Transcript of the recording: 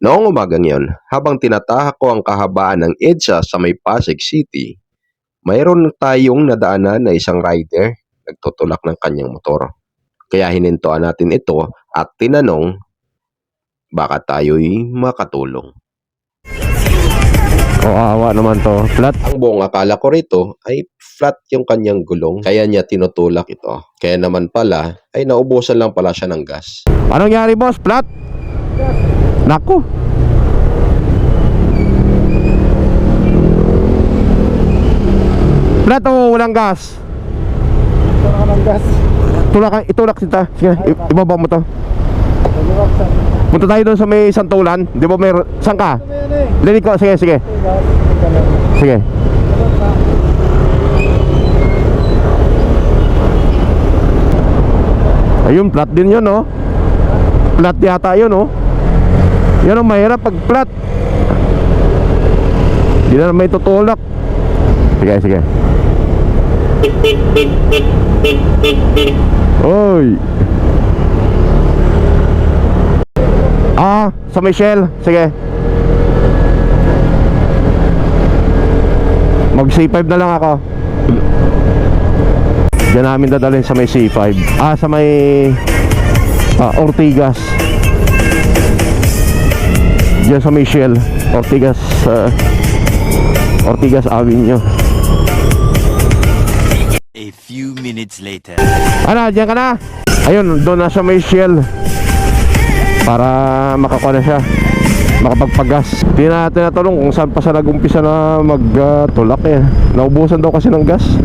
Noong umagang yon, habang tinatahak ko ang kahabaan ng EDSA sa may Pasig City, mayroon tayong nadaanan na isang rider nagtutulak ng kanyang motor. Kaya hinintuan natin ito at tinanong baka tayo'y makatulong. Kawawa naman to. Flat. Ang buong akala ko rito ay flat yung kanyang gulong, kaya niya tinutulak ito. Kaya naman pala ay naubusan lang pala siya ng gas. Anong nangyari, boss? Flat? Naku. Flat o walang gas? Wala ng gas. Itulak kita. Sige, ibaba mo to. Punta tayo doon sa may santulan. Di ba may... Saan ka? Linig ko. Sige, sige. Sige. Ayun, flat din yun, no? Flat yata yun, no? Yan ang mahirap pag flat. Hindi na may tutulak. Sige, sige. Oy. Sa Michelle. Sige. Mag C5 na lang ako. Diyan namin dadalhin sa may C5. Sa may Ortigas. Diyan sa Michelle Ortigas Avenue. A few minutes later. Diyan ka na. Ayun, doon na sa Michelle. Para makakuha na siya, makapagpagas. Hindi natin natulong kung saan pa siya nag-umpisa na magtulak eh. Naubusan daw kasi ng gas.